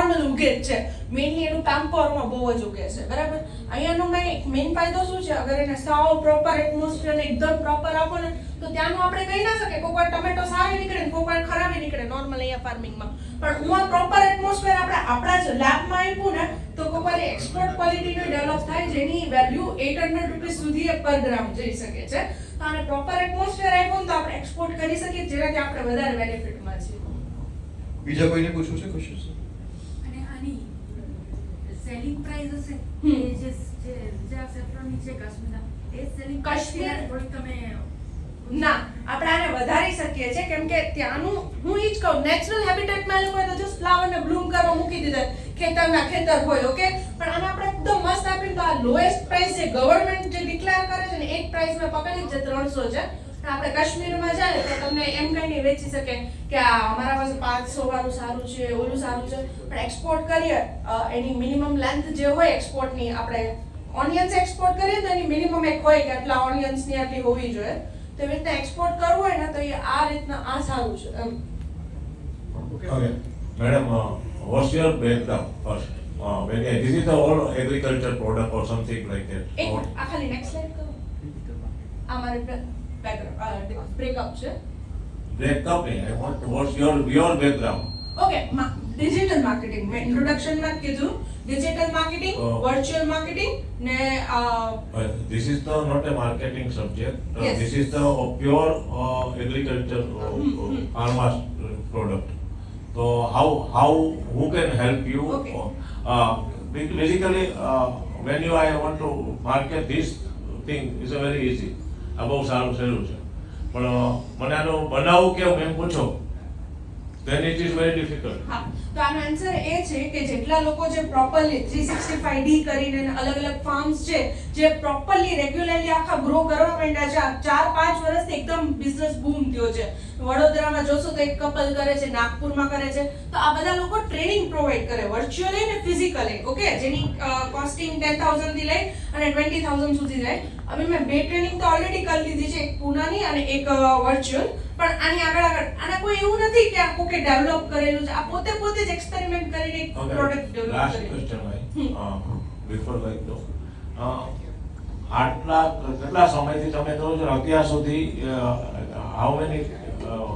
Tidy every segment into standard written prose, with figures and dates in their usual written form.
Normal ઉગે જ છે. મેઇનલી એનું પેમ્પરમાં બહુ જ ઉગે છે, બરાબર. અહીંયાનો મેઇન ફાયદો શું છે, અગર એને સાવ પ્રોપર એટમોસ્ફિયર એકદમ પ્રોપર આપો ને તો ત્યાંનું આપણે કહી ના શકીએ કોઈક વાર ટમેટો સારી નીકળે ને કોઈક વાર ખરાબ નીકળે નોર્મલ અહીંયા ફાર્મિંગમાં. પણ હું આ પ્રોપર એટમોસ્ફિયર આપણા જ લેબમાં આપ્યું ને તો કોઈક વાર એક્સપોર્ટ ક્વોલિટીનો ડેવલપ થાય જેની વેલ્યુ 800 રૂપીસ સુધી પર ગ્રામ જઈ શકે છે. તો આને પ્રોપર એટમોસ્ફિયર આપ્યું તો આપણે એક્સપોર્ટ કરી શકીએ જેનાથી આપણે વધારે બેનિફિટમાં છીએ. બીજા કોઈને પૂછવું છે ક્વેશ્ચન? અને આની સેલિંગ પ્રાઇસ હશે જે સેફ્રોનની છે કાશ્મીરના એ સેલિંગ કાશ્મીર થોડીક તમે ના આપણે આને વધારી શકીએ છીએ કેમ કે ત્યાંનું હું ઈ જ કહું નેચરલ હેબિટેટમાં એ લોકોએ તો જસ્ટ ફ્લાવરને બ્લૂમ કરવા મૂકી દીધા ખેતરના ખેતર હોય ઓકે. પણ આને આપણે એકદમ મસ્ત આપીને તો આ લોએસ્ટ પ્રાઇસ જે ગવર્નમેન્ટ જે ડિક્લેર કરે છે ને એક પ્રાઇસ મેં પકડી જે 300 છે. આપણે કાશ્મીરમાં જાય તો તમને એમ કઈ નહીં વેચી શકે કે આ અમારા પાસે 500 વાળું સારું છે ઓલું સારું છે. પણ એક્સપોર્ટ કરીએ એની મિનિમમ લેન્થ જે હોય એક્સપોર્ટની આપણે ઓનિયન્સ એક્સપોર્ટ કરીએ તો એની મિનિમમ એક હોય કે આટલા ઓનિયન્સની આટલી હોવી જોઈએ. તો એવી રીતના એક્સપોર્ટ કરવું હોય ને તો એ આ રીતના આ સારું છે એમ. Okay, madam, what's your background first? This is the all agriculture product or something like that? એક આ ખાલી નેક્સ્ટ સ્લાઇડ કરો. આ મારે બેકગ્રાઉન્ડ બ્રેકઅપ છે. Breakup, I want to, what's your background? Okay digital marketing મેં ઇન્ટ્રોડક્શનમાં કીધું. ડિજિટલ માર્કેટિંગ, વર્ચ્યુઅલ માર્કેટિંગ ને This is the not a marketing subject. Yes. This is the pure agriculture farmers product. So who can help you? Okay. Basically, when I want to market this thing, it's a very easy. આ બહુ સારું સહેલું છે પણ મને આનું બનાવવું કેવું એમ પૂછો then it is very difficult. હા તો આનો આન્સર એ છે કે જેટલા લોકો જે પ્રોપરલી 365D કરીને અલગ અલગ ફાર્મ્સ છે જે પ્રોપરલી રેગ્યુલરલી આખા ગ્રો કરવા માંડ્યા છે 4-5 વર્ષથી એકદમ બિઝનેસ બૂમ થયો છે. વડોદરામાં જોશો તો એક કપલ કરે છે, નાગપુરમાં કરે છે. તો આ બધા લોકો ટ્રેનિંગ પ્રોવાઈડ કરે વર્ચ્યુઅલી ને ફિઝિકલી ઓકે જેની કોસ્ટિંગ 10,000 થી લઈ અને 20,000 સુધી જાય. હવે મેં બે ટ્રેનિંગ તો ઓલરેડી કરી લીધી છે, એક પૂનાની અને એક વર્ચ્યુઅલ. પણ આની આગળ આના કોઈ એવું નથી કે આ કોકે ડેવલપ કરેલું છે. આ પોતે જ એક્સપેરિમેન્ટ કરીને એક પ્રોડક્ટ ડેવલપ Last કરી. question, before like though. આટલા કેટલા સમયથી તમે કરો છો અત્યાર સુધી how many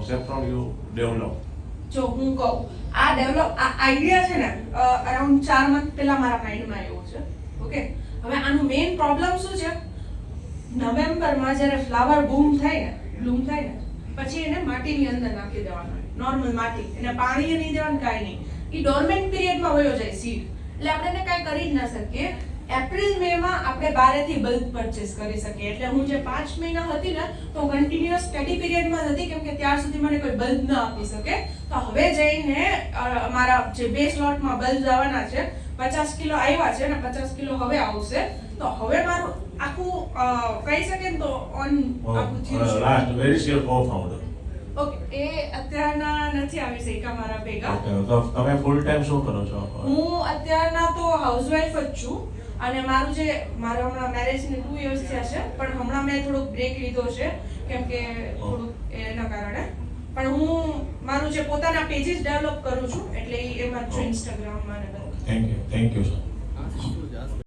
saffron you develop? જો હું કહું આ ડેવલપ આ આઈડિયા છે ને અરાઉન્ડ 4 મંથ પહેલા મારા માઇન્ડમાં આવ્યો છે ઓકે. હવે આનું મેઇન પ્રોબ્લેમ શું છે, નવેમ્બરમાં જ્યારે ફ્લાવર બ્લૂમ થાય ને પછી એને માટીની અંદર નાખી દેવાનું નોર્મલ માટી, એને પાણી નહીં દેવાનું કાંઈ નહીં. એ ડોર્મેન્ટ પીરિયડમાં વયો જાય સીડ એટલે આપણે એને કાંઈ કરી જ ના શકીએ. એપ્રિલ મે માં આપણે બારેથી બલ્બ પરચેસ કરી શકીએ. એટલે હું જે 5 મહિના હતી ને તો કન્ટિન્યુઅસ સ્ટડી પીરિયડમાં હતી કેમ કે ત્યાર સુધી મને કોઈ બલ્બ ન આપી શકે. તો હવે જઈને અમારા જે 2 સ્લોટમાં બલ્બ આવવાના છે 50 કિલો આવ્યા છે અને 50 કિલો હવે આવશે. તો હવે મારું આખું કહી શકે ને તો ઓન આખું થયું છે. Last, where is your co-founder? Okay એ અત્યારના નથી આવી શક્યા મારા ભેગા. Okay, તો તમે ફૂલ ટાઈમ શું કરો છો? હું અત્યારના તો હાઉસવાઈફ જ છું અને મારા હમણાં મેરેજને 2 years થયા છે પણ હમણાં મેં થોડોક બ્રેક લીધો છે કેમ કે થોડુંક એના કારણે. પણ હું મારું જે પોતાના પેજીસ ડેવલપ કરું છું એટલે એમાં છું ઇન્સ્ટાગ્રામમાં ને બધું. Thank you, sir.